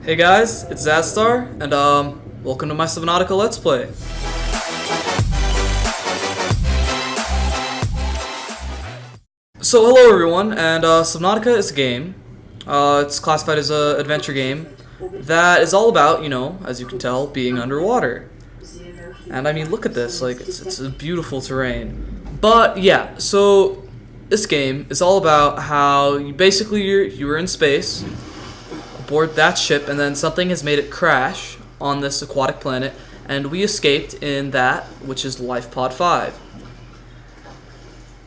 Hey guys, it's Xadstar, and welcome to my Subnautica Let's Play. So hello everyone, and Subnautica is a game. It's classified as an adventure game that is all about, you know, as you can tell, being underwater. And I mean, look at this, like, it's a beautiful terrain. But yeah, so this game is all about how you were in space, aboard that ship, and then something has made it crash on this aquatic planet, and we escaped in that, which is Life Pod 5.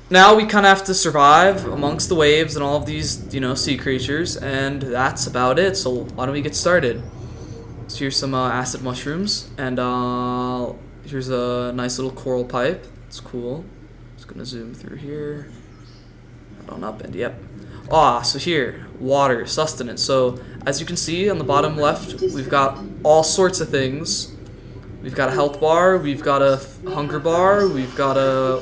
Now we kind of have to survive amongst the waves and all of these, you know, sea creatures, and that's about it. So why don't we get started? So here's some acid mushrooms, and here's a nice little coral pipe. It's cool. Just gonna zoom through here. On up and yep. So here, water, sustenance. So as you can see on the bottom left, we've got all sorts of things. We've got a health bar, we've got a hunger bar, we've got a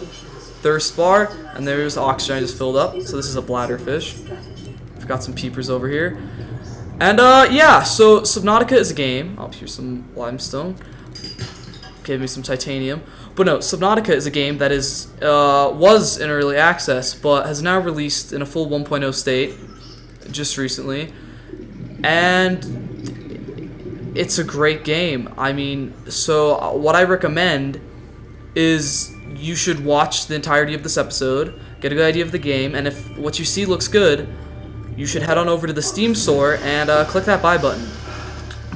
thirst bar, and there's oxygen I just filled up. So this is a bladderfish. We've got some peepers over here. And yeah, so Subnautica is a game. Oh, here's some limestone. Gave me some titanium. But no, Subnautica is a game that was in early access, but has now released in a full 1.0 state just recently. And it's a great game. I mean, so what I recommend is you should watch the entirety of this episode, get a good idea of the game, and if what you see looks good, you should head on over to the Steam store and click that buy button.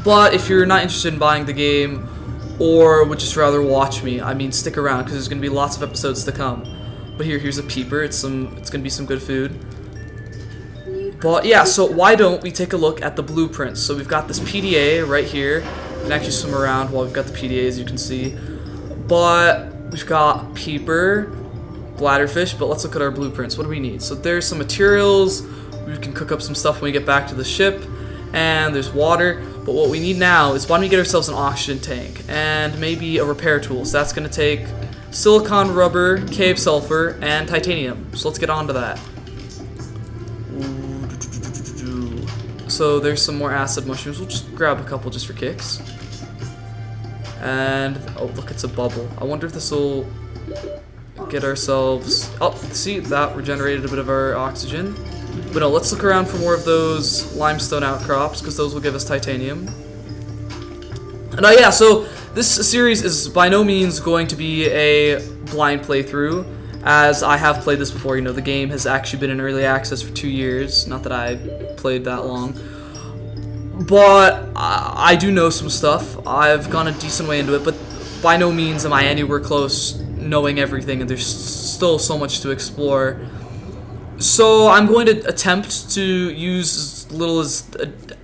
But if you're not interested in buying the game, or would just rather watch me, I mean, stick around because there's going to be lots of episodes to come. But here's a peeper. It's going to be some good food. But yeah, so why don't we take a look at the blueprints? So we've got this PDA right here. You can actually swim around while we've got the PDA, as you can see. But we've got peeper, bladderfish, but let's look at our blueprints. What do we need? So there's some materials. We can cook up some stuff when we get back to the ship. And there's water. But what we need now is, why don't we get ourselves an oxygen tank and maybe a repair tool. So that's going to take silicon, rubber, cave sulfur, and titanium. So let's get on to that. So there's some more acid mushrooms. We'll just grab a couple just for kicks. And, oh look, it's a bubble. I wonder if this will get ourselves... Oh, see, that regenerated a bit of our oxygen. But no, let's look around for more of those limestone outcrops, because those will give us titanium. And yeah, so this series is by no means going to be a blind playthrough, as I have played this before. You know, the game has actually been in early access for 2 years. Not that I played that long. But I do know some stuff. I've gone a decent way into it, but by no means am I anywhere close knowing everything, and there's still so much to explore. So I'm going to attempt to use as little as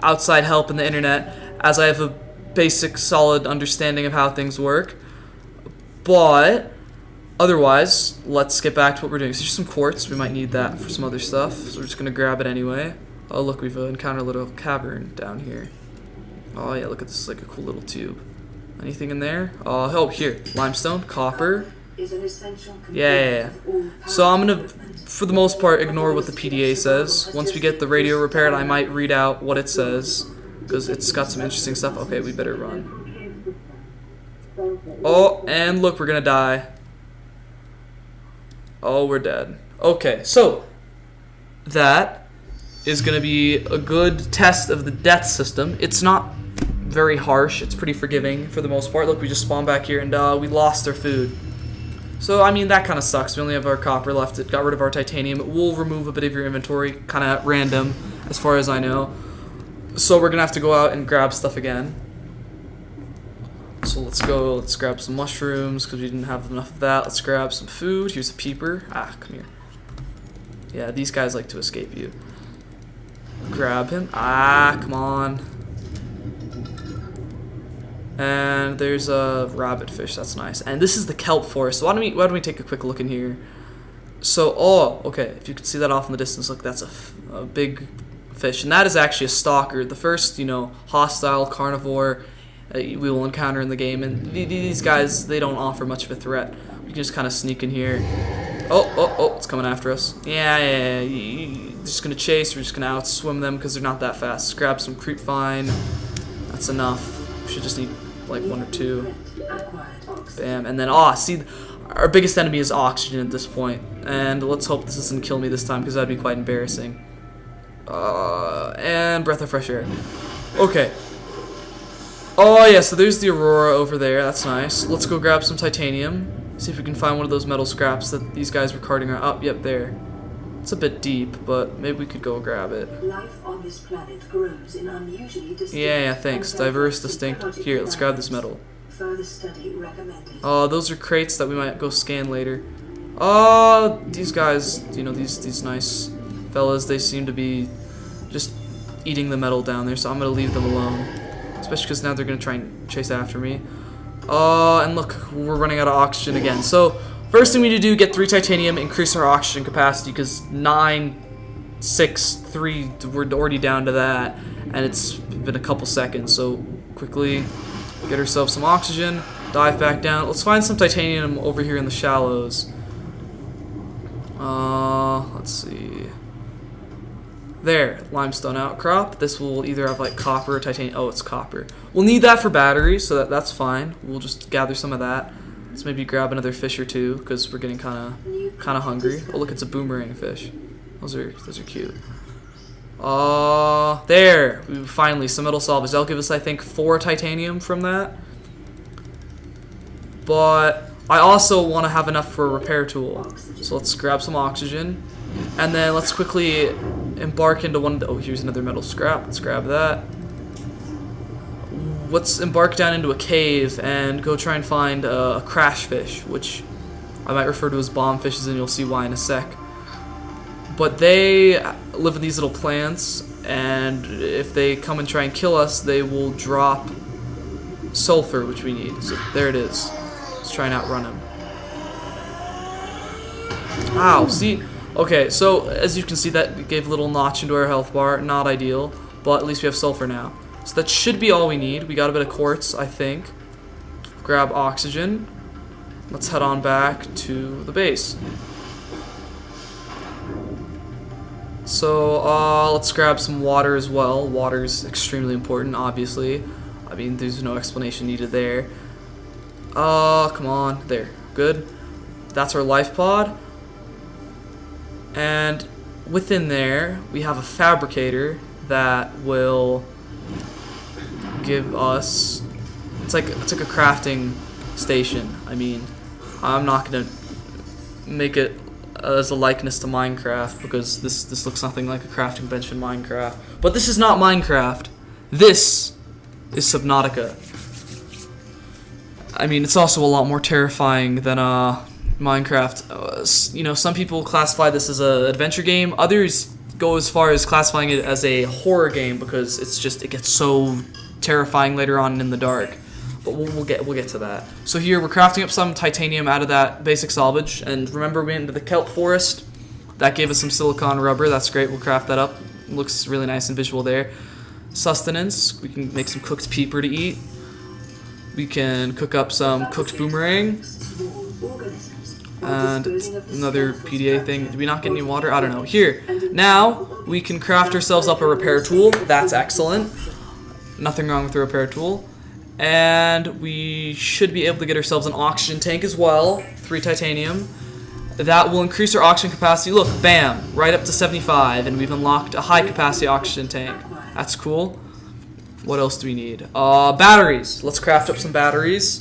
outside help in the internet, as I have a basic, solid understanding of how things work. But otherwise, let's get back to what we're doing. So there's some quartz. We might need that for some other stuff, so we're just going to grab it anyway. Oh look, we've encountered a little cavern down here. Oh yeah, look at this, like a cool little tube. Anything in there? Oh, here. Limestone, copper. Yeah. So I'm going to, for the most part, ignore what the PDA says. Once we get the radio repaired, I might read out what it says, because it's got some interesting stuff. Okay, we better run. Oh, and look, we're going to die. Oh, we're dead. Okay, so that is going to be a good test of the death system. It's not very harsh. It's pretty forgiving for the most part. Look, we just spawned back here, and we lost our food. So, I mean, that kind of sucks. We only have our copper left. It got rid of our titanium. It will remove a bit of your inventory, kind of random, as far as I know. So we're going to have to go out and grab stuff again. So let's go. Let's grab some mushrooms, because we didn't have enough of that. Let's grab some food. Here's a peeper. Come here. Yeah, these guys like to escape you. Grab him. Come on. And there's a rabbit fish. That's nice. And this is the kelp forest. So why don't we take a quick look in here? So, okay. If you can see that off in the distance, look, that's a big fish. And that is actually a stalker. The first, you know, hostile carnivore we will encounter in the game. And these guys, they don't offer much of a threat. We can just kind of sneak in here. Oh, it's coming after us. Yeah. Just gonna chase. We're just gonna outswim them because they're not that fast. Grab some creep vine. That's enough. We should just need like 1 or 2. Bam. And then, see, our biggest enemy is oxygen at this point. And let's hope this doesn't kill me this time, because that'd be quite embarrassing. And breath of fresh air. Okay. Oh yeah, so there's the Aurora over there. That's nice. Let's go grab some titanium. See if we can find one of those metal scraps that these guys were carting around. Oh, yep, there. It's a bit deep, but maybe we could go grab it. Life on this planet grows in unusually distinct. Yeah, thanks. Diverse, distinct. Here, let's grab this metal. Further study recommended. Oh, those are crates that we might go scan later. These guys, you know, these nice fellas, they seem to be just eating the metal down there, so I'm gonna leave them alone. Especially because now they're gonna try and chase after me. And look, we're running out of oxygen again. So, first thing we need to do, get 3 titanium, increase our oxygen capacity, because 9, 6, 3, we're already down to that, and it's been a couple seconds, so quickly get ourselves some oxygen, dive back down. Let's find some titanium over here in the shallows. Let's see. There, limestone outcrop. This will either have like copper or titanium. Oh, it's copper. We'll need that for batteries, so that's fine. We'll just gather some of that. Let's maybe grab another fish or 2, because we're getting kind of hungry. Oh, look, it's a boomerang fish. Those are cute. There. Finally, some metal salvage. That'll give us, I think, 4 titanium from that. But I also want to have enough for a repair tool. So let's grab some oxygen. And then let's quickly embark into one of the... Oh, here's another metal scrap. Let's grab that. Let's embark down into a cave and go try and find a crash fish, which I might refer to as bomb fishes, and you'll see why in a sec. But they live in these little plants, and if they come and try and kill us, they will drop sulfur, which we need. So there it is. Let's try and outrun him. Ow, see? Okay, so as you can see, that gave a little notch into our health bar. Not ideal, but at least we have sulfur now. So that should be all we need. We got a bit of quartz, I think. Grab oxygen. Let's head on back to the base. So, let's grab some water as well. Water's extremely important, obviously. I mean, there's no explanation needed there. Come on. There. Good. That's our life pod. And within there, we have a fabricator that will give us... It's like a crafting station. I mean, I'm not going to make it as a likeness to Minecraft, because this looks nothing like a crafting bench in Minecraft. But this is not Minecraft. This is Subnautica. I mean, it's also a lot more terrifying than Minecraft. You know, some people classify this as an adventure game. Others go as far as classifying it as a horror game, because it gets so terrifying later on in the dark. But we'll get to that. So here we're crafting up some titanium out of that basic salvage, and remember we went into the kelp forest. That gave us some silicon rubber. That's great. We'll craft that up. It looks really nice and visual there. Sustenance. We can make some cooked peeper to eat. We can cook up some cooked boomerang. And another PDA thing. Did we not get any water? I don't know. Here. Now we can craft ourselves up a repair tool. That's excellent. Nothing wrong with the repair tool. And we should be able to get ourselves an oxygen tank as well. 3 titanium. That will increase our oxygen capacity. Look, bam, right up to 75, and we've unlocked a high capacity oxygen tank. That's cool. What else do we need? Batteries. Let's craft up some batteries.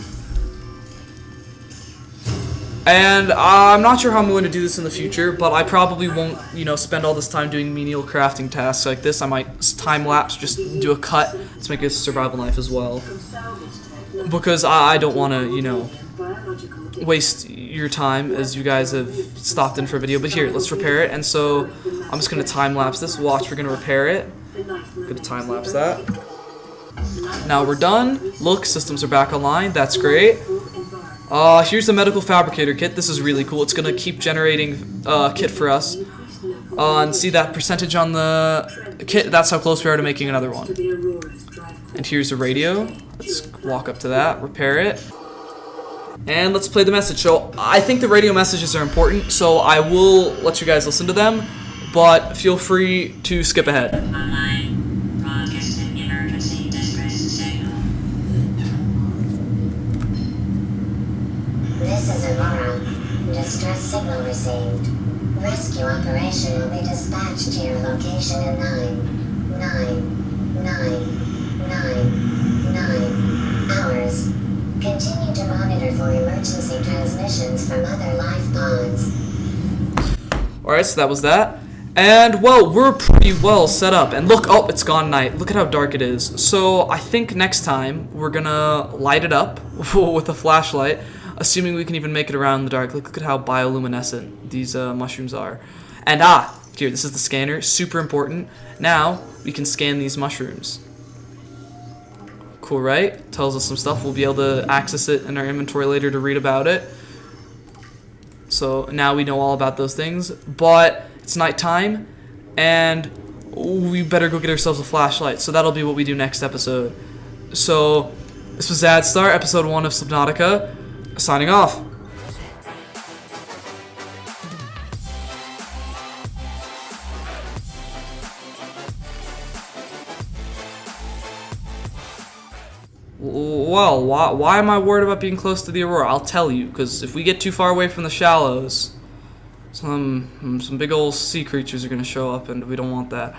And I'm not sure how I'm going to do this in the future, but I probably won't, you know, spend all this time doing menial crafting tasks like this. I might time lapse, just do a cut to make a survival knife as well, because I don't want to, you know, waste your time as you guys have stopped in for a video. But here, let's repair it. And so I'm just going to time lapse this. Watch, we're going to repair it. Going to time lapse that. Now we're done. Look, systems are back online. That's great. Here's the medical fabricator kit. This is really cool. It's gonna keep generating kit for us. And see that percentage on the kit? That's how close we are to making another one. And here's a radio. Let's walk up to that, repair it. And let's play the message. So I think the radio messages are important, so I will let you guys listen to them, but feel free to skip ahead. Online. Broadcasting emergency distress Signal received. Rescue operation will be dispatched to your location in 9 hours. Continue to monitor for emergency transmissions from other life pods. Alright, so that was that. And, well, we're pretty well set up. And look, oh, it's gone night. Look at how dark it is. So I think next time we're gonna light it up with a flashlight, assuming we can even make it around in the dark. Look at how bioluminescent these mushrooms are. And, here, this is the scanner. Super important. Now, we can scan these mushrooms. Cool, right? Tells us some stuff. We'll be able to access it in our inventory later to read about it. So now we know all about those things. But it's nighttime, and we better go get ourselves a flashlight. So that'll be what we do next episode. So this was Xadstar, episode 1 of Subnautica, signing off. Well, why am I worried about being close to the Aurora? I'll tell you, because if we get too far away from the shallows, some big old sea creatures are going to show up, and we don't want that.